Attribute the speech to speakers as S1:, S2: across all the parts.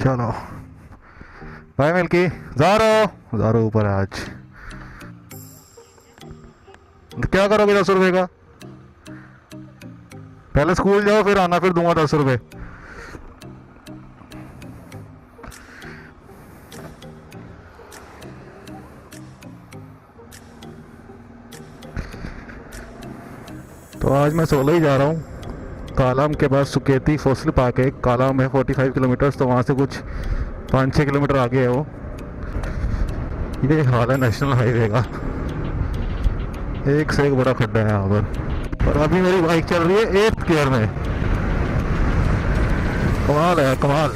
S1: चलो bye milky. ज़ारो ऊपर है आज। क्या करोगे 10 रुपए का? पहले स्कूल जाओ फिर आना, फिर दूंगा 10 रुपए। तो आज मैं सोलो ही जा रहा हूँ। कालाम के पास सुकेती फॉसिल पार्क है। कालाम है 45 किलोमीटर, तो वहाँ से कुछ 5-6 किलोमीटर आगे है वो। ये हाल है नेशनल हाईवे का, एक से एक बड़ा खड्डा है यहाँ पर। और अभी मेरी बाइक चल रही है 8th गियर में। कमाल है कमाल।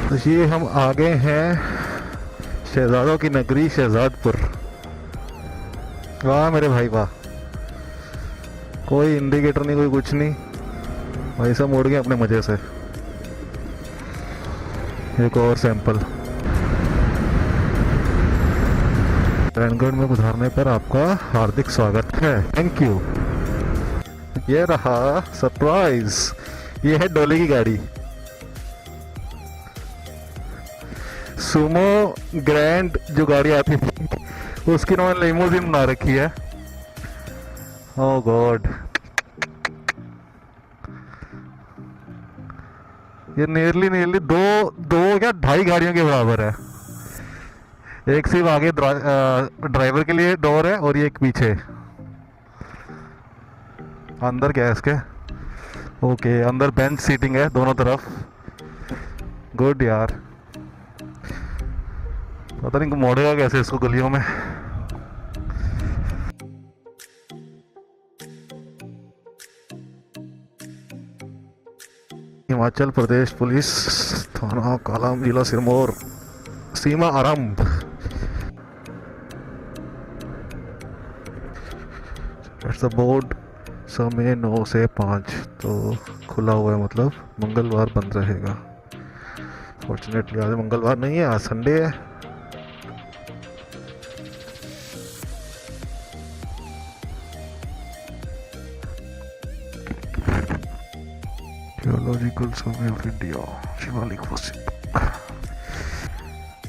S1: तो ये हम आगे हैं शहजादों की नगरी शहजादपुर। वाह मेरे भाई वाह, कोई इंडिकेटर नहीं, कोई कुछ नहीं, भाई सब मुड़ गए अपने मजे से। एक और सैंपल। रैनगढ़ में पधारने पर आपका हार्दिक स्वागत है, थैंक यू। ये रहा सरप्राइज, ये है डोले की गाड़ी। सुमो ग्रैंड जो गाड़ी आती थी उसकी उन्होंने लिमोजिन बना रखी है। ओह गॉड, ये नियरली दो दो क्या 2.5 गाड़ियों के बराबर है। एक सिर्फ आगे ड्राइवर के लिए डोर है और ये एक पीछे। अंदर क्या है इसके? ओके, अंदर बेंच सीटिंग है दोनों तरफ। गुड यार। पता नहीं मोड़ेगा कैसे इसको गलियों में। हिमाचल प्रदेश पुलिस थाना कालाम, जिला सिरमौर, सीमा आरंभ। बोर्ड समय 9 से 5, तो खुला हुआ है, मतलब मंगलवार बंद रहेगा। फॉर्चुनेटली आज मंगलवार नहीं है, आज संडे है। Geological survey of India, Shivalik fossil.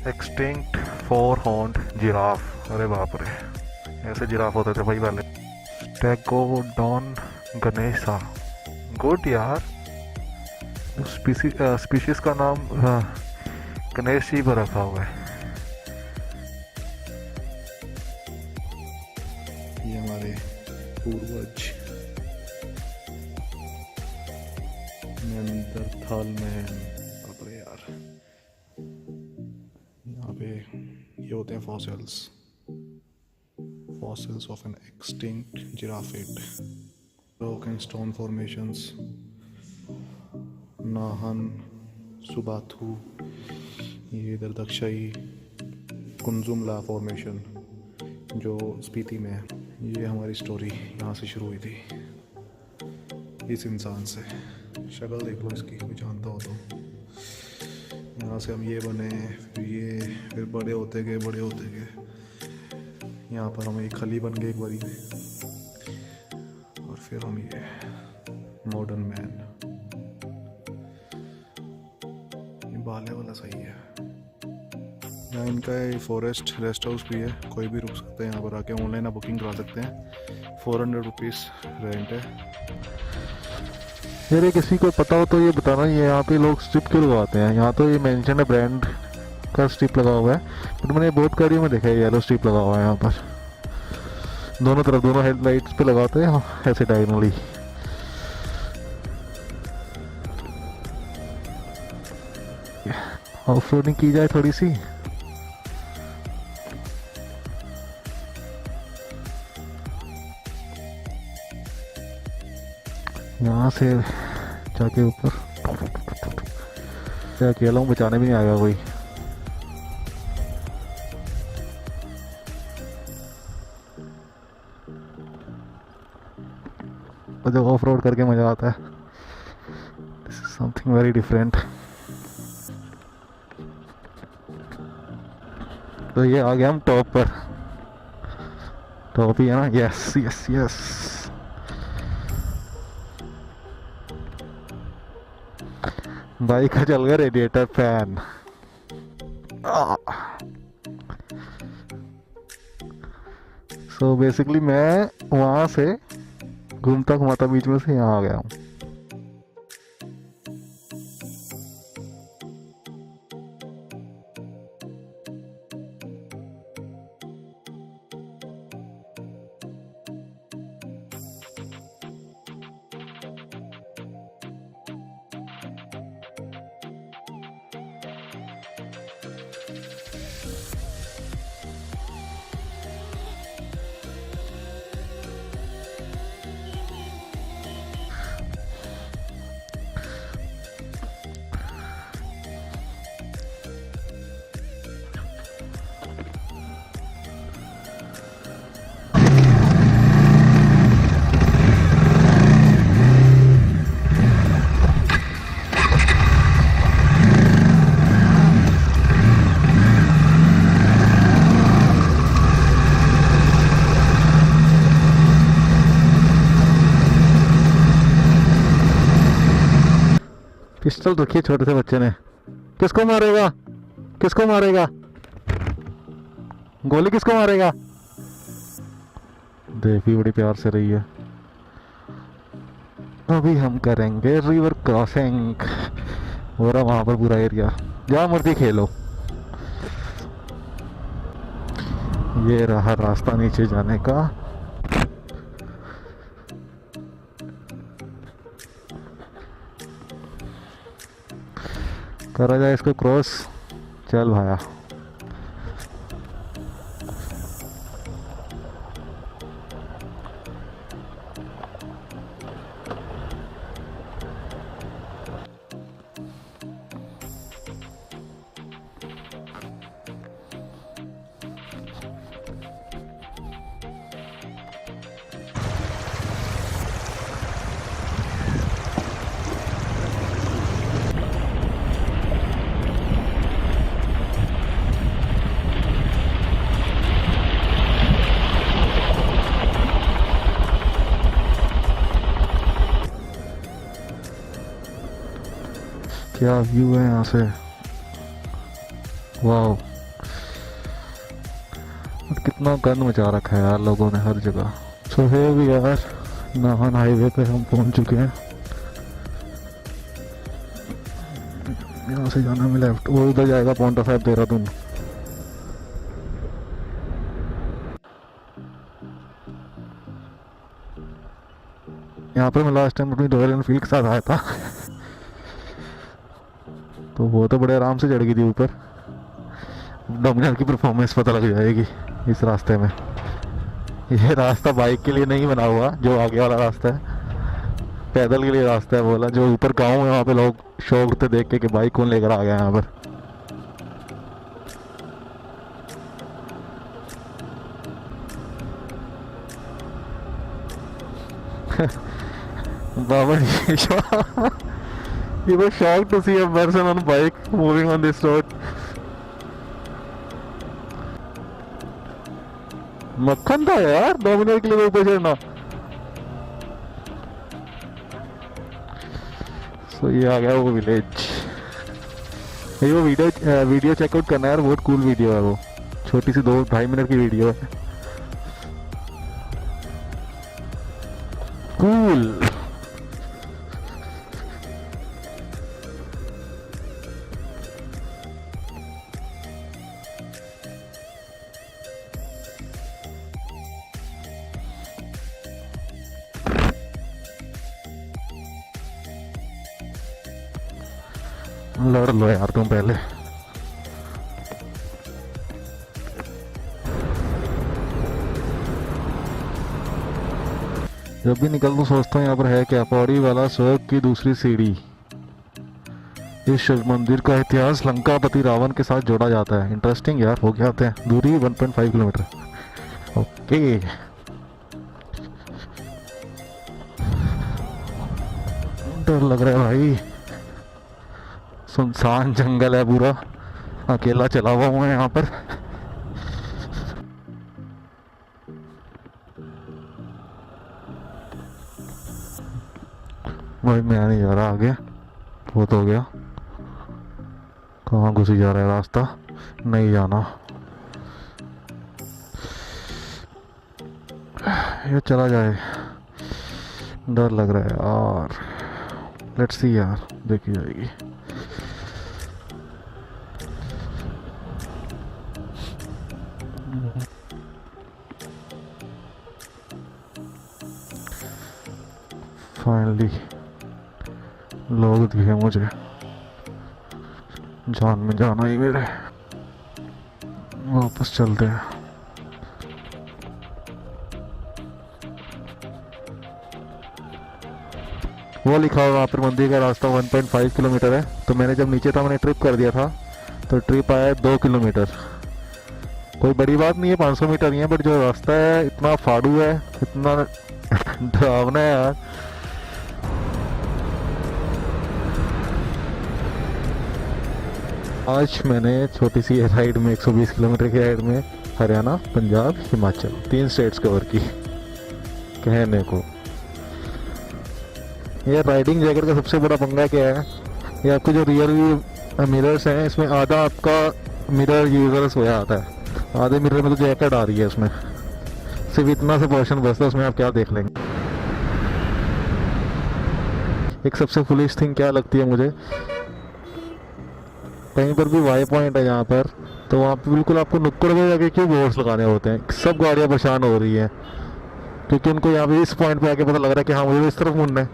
S1: Extinct 4 horned giraffe. अरे बाप रे, ऐसे जिराफ होते थे भाई पहले। टैगोडॉन गणेशा। गुड यार, स्पीशीज का नाम गणेश जी पर रखा हुआ है। ये हमारे पूर्वज नेanderthal में। अरे यार, यहाँ पे ये होते हैं fossils of an extinct giraffid. Rock and stone formations, Nahan, Subathu, ये इधर दक्षाई, कुंजुमला फॉर्मेशन जो स्पीति में है। ये हमारी स्टोरी यहाँ से शुरू हुई थी, इस इंसान से। शक्ल देख लो इसकी, कोई जानता हो तो। यहाँ से हम ये बने, फिर बड़े होते गए। यहाँ पर हम एक खली बन गए एक बारी में, और फिर हम ये मॉडर्न मैन। ये बाले वाला सही है। यहाँ इनका फॉरेस्ट रेस्ट हाउस भी है, कोई भी रुक सकते हैं यहाँ पर आके। ऑनलाइन आप बुकिंग करा सकते हैं। 400 रुपीज़ रेंट है। यार किसी को पता हो तो ये बताना, ये यहाँ पे लोग स्ट्रिप क्यों लगवाते हैं? यहाँ तो ये मेंशन है ब्रांड का स्ट्रिप लगा हुआ है, बट मैंने बहुत गाड़ियों में देखा है येलो स्ट्रिप लगा हुआ है यहाँ पर। दोनों तरफ, दोनों हेडलाइट्स पे लगाते हैं ऐसे डायगोनली। ऑफ रोडिंग की जाए थोड़ी सी। यहाँ से जाके ऊपर क्या अकेला हूँ, बचाने भी नहीं आएगा कोई। तो जब ऑफ रोड करके मजा आता है, this is something very different. तो ये आ गया हम टॉप पर। टॉप ही है ना? Yes yes yes. बाइक का चल गया रेडिएटर फैन। सो बेसिकली मैं वहाँ से घूमता घुमाता बीच में से यहाँ आ गया हूँ। पिस्टल रखी छोटे से बच्चे ने। किसको मारेगा, किसको मारेगा, गोली किसको मारेगा? देवी बड़ी प्यार से रही है। अभी हम करेंगे रिवर क्रॉसिंग। हो रहा वहां पर पूरा एरिया, जहाँ मर्जी खेलो। ये रहा रास्ता नीचे जाने का। करा जाए इसको क्रॉस। चल भाया। क्या व्यू है यहाँ से, वाह। और कितना गंद मचा रखा है यार लोगों ने हर जगह। सो है भी यार, नाहन हाईवे पे हम पहुंच चुके हैं। यहाँ से जाना में लेफ्ट, वो उधर जाएगा पौंटा साहिब देहरादून। यहाँ पर मैं लास्ट टाइम अपनी रॉयल एनफील्ड के साथ आया था तो वो तो बड़े आराम से चढ़ गई थी ऊपर। डोमिनार की परफॉर्मेंस पता लग जाएगी इस रास्ते में। ये रास्ता बाइक के लिए नहीं बना हुआ, जो आगे वाला रास्ता है पैदल के लिए रास्ता है। बोला जो ऊपर गांव है वहाँ पे लोग शौक उठते देख के कि बाइक कौन लेकर आ गया यहाँ पर। बाबा जी he was shocked to see a person on a bike moving on this road. मक्खन था यार 2 मिनट के लिए ऊपर चढ़ना। सो ये आ गया वो विलेज। ये वो वीडियो चेकआउट करना है यार, बहुत कूल वीडियो है वो। छोटी सी 2-2.5 मिनट की वीडियो है, कूल। लड़ लो यार तुम पहले। जब भी निकलता सोचता हूँ यहाँ पर है क्या। पौड़ी वाला स्वर्ग की दूसरी सीढ़ी। इस शिव मंदिर का इतिहास लंकापति रावण के साथ जोड़ा जाता है। इंटरेस्टिंग यार, हो गया आते हैं। दूरी 1.5 किलोमीटर। ओके, डर लग रहा है भाई। सुनसान जंगल है पूरा, अकेला चला हुआ हूँ यहाँ पर। भाई मैं नहीं जा रहा आगे, बहुत हो गया। कहाँ घुसी जा रहा है, रास्ता नहीं जाना। ये चला जाए, डर लग रहा है यार। लेट्स सी यार, देखी जाएगी। फाइनली लोग दिखे मुझे, जान में जाना ही मेरे। वापस चलते हैं। वो लिखा हुआ वहाँ पर मंदिर का रास्ता 1.5 किलोमीटर है। तो मैंने जब नीचे था मैंने ट्रिप कर दिया था, तो ट्रिप आया 2 किलोमीटर। कोई बड़ी बात नहीं है, 500 मीटर नहीं है, बट जो रास्ता है इतना फाड़ू है, इतना डरावना है यार। आज मैंने छोटी सी राइड में 120 किलोमीटर की राइड में हरियाणा, पंजाब, हिमाचल 3 स्टेट्स कवर की। कहने को ये राइडिंग जैकेट का सबसे बड़ा पंगा क्या है, ये आपके जो रियर व्यू मिरर्स हैं इसमें आधा आपका मिरर यूजर्स हो जाता है, आधे मिरर में तो जैकेट आ रही है, इसमें सिर्फ इतना सा पोर्शन बचता है, उसमें आप क्या देख लेंगे। एक सबसे फुलिश थिंग क्या लगती है मुझे, कहीं पर भी वाई पॉइंट है जहाँ पर, तो वहाँ पे बिल्कुल आपको नुक्कड़ में जाके क्यों बोर्ड्स लगाने होते हैं। सब गाड़ियाँ परेशान हो रही हैं क्योंकि उनको यहाँ पे इस पॉइंट पे आके पता लग रहा है कि हाँ मुझे इस तरफ मुड़ना है,